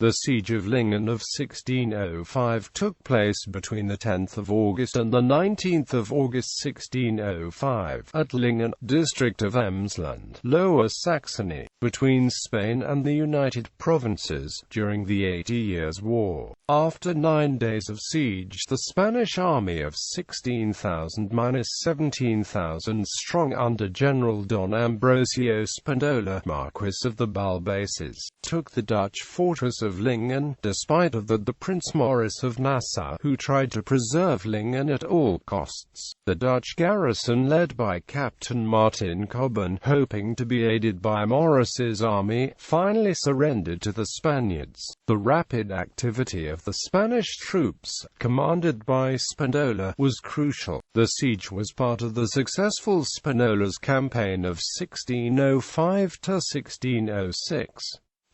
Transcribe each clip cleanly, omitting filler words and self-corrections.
The Siege of Lingen of 1605 took place between the 10th of August and the 19th of August 1605, at Lingen, district of Emsland, Lower Saxony, between Spain and the United Provinces, during the 80 Years' War. After 9 days of siege, the Spanish army of 16,000–17,000 strong under General Don Ambrosio Spinola, Marquis of the Balbases, took the Dutch fortress of Lingen, despite the Prince Maurice of Nassau, who tried to preserve Lingen at all costs. The Dutch garrison, led by Captain Maerten Cobben, hoping to be aided by Maurice's army, finally surrendered to the Spaniards. The rapid activity of the Spanish troops, commanded by Spinola, was crucial. The siege was part of the successful Spinola's campaign of 1605 to 1606.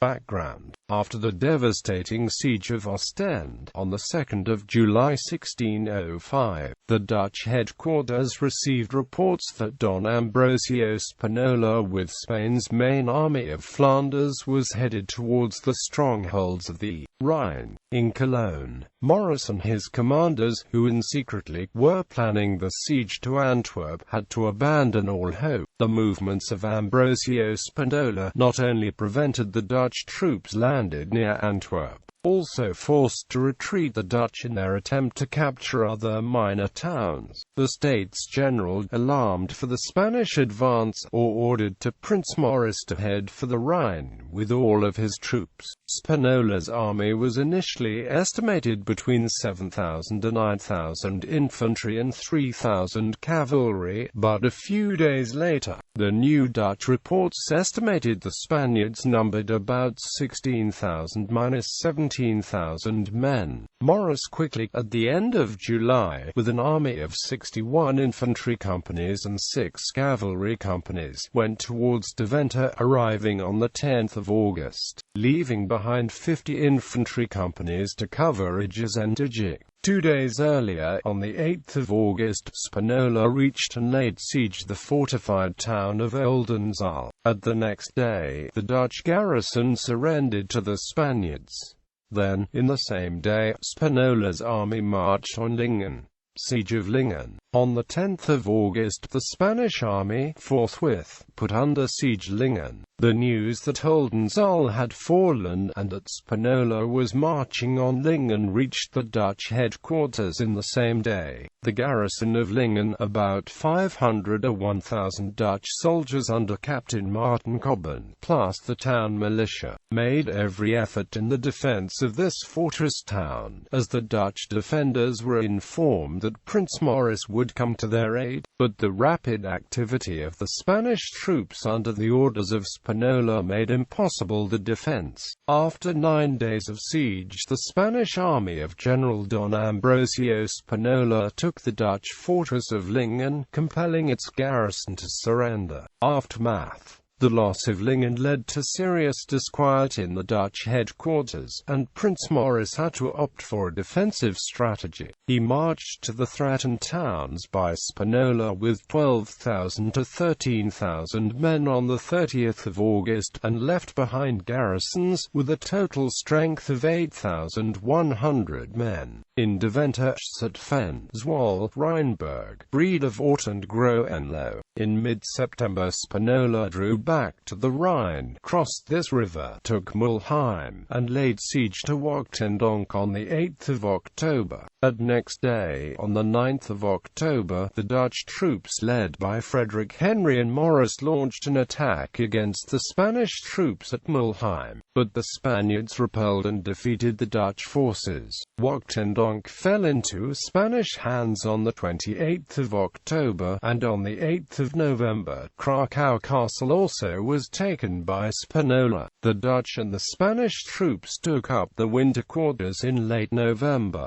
Background: after the devastating Siege of Ostend, on the 2nd of July 1605, the Dutch headquarters received reports that Don Ambrosio Spinola, with Spain's main army of Flanders, was headed towards the strongholds of the Rhine. In Cologne, Maurice and his commanders, who secretly were planning the siege to Antwerp, had to abandon all hope. The movements of Ambrosio Spinola not only prevented the Dutch troops landed near Antwerp, also forced to retreat the Dutch in their attempt to capture other minor towns. The States General, alarmed for the Spanish advance, ordered Prince Maurice to head for the Rhine with all of his troops. Spinola's army was initially estimated between 7,000 and 9,000 infantry and 3,000 cavalry, but a few days later, the new Dutch reports estimated the Spaniards numbered about 16,000–17,000 men. Maurice quickly, at the end of July, with an army of 61 infantry companies and 6 cavalry companies, went towards Deventer, arriving on the 10th of August, leaving behind 50 infantry companies to cover Ages and Dige. 2 days earlier, on the 8th of August, Spinola reached and laid siege the fortified town of Oldenzaal. At the next day, the Dutch garrison surrendered to the Spaniards. Then, in the same day, Spinola's army marched on Lingen. Siege of Lingen. On the 10th of August, the Spanish army, forthwith, put under siege Lingen. The news that Oldenzaal had fallen, and that Spinola was marching on Lingen, reached the Dutch headquarters in the same day. The garrison of Lingen, about 500 or 1,000 Dutch soldiers under Captain Maerten Cobben, plus the town militia, made every effort in the defense of this fortress town, as the Dutch defenders were informed that Prince Maurice would come to their aid. But the rapid activity of the Spanish troops under the orders of Spinola made impossible the defense. After 9 days of siege, the Spanish army of General Don Ambrosio Spinola took the Dutch fortress of Lingen, compelling its garrison to surrender. Aftermath: the loss of Lingen led to serious disquiet in the Dutch headquarters, and Prince Maurice had to opt for a defensive strategy. He marched to the threatened towns by Spinola with 12,000 to 13,000 men on the 30th of August, and left behind garrisons with a total strength of 8,100 men. In Deventer, Zutphen, Zwolle, Rheinberg, Bredevoort and Groenlo. In mid-September, Spinola drew back to the Rhine, crossed this river, took Mulheim, and laid siege to Wachtendonk on the 8th of October. At next day, on the 9th of October, the Dutch troops led by Frederick Henry and Maurice launched an attack against the Spanish troops at Mulheim, but the Spaniards repelled and defeated the Dutch forces. Wachtendonk fell into Spanish hands on the 28th of October, and on the 8th of November, Krakow Castle also was taken by Spinola. The Dutch and the Spanish troops took up the winter quarters in late November.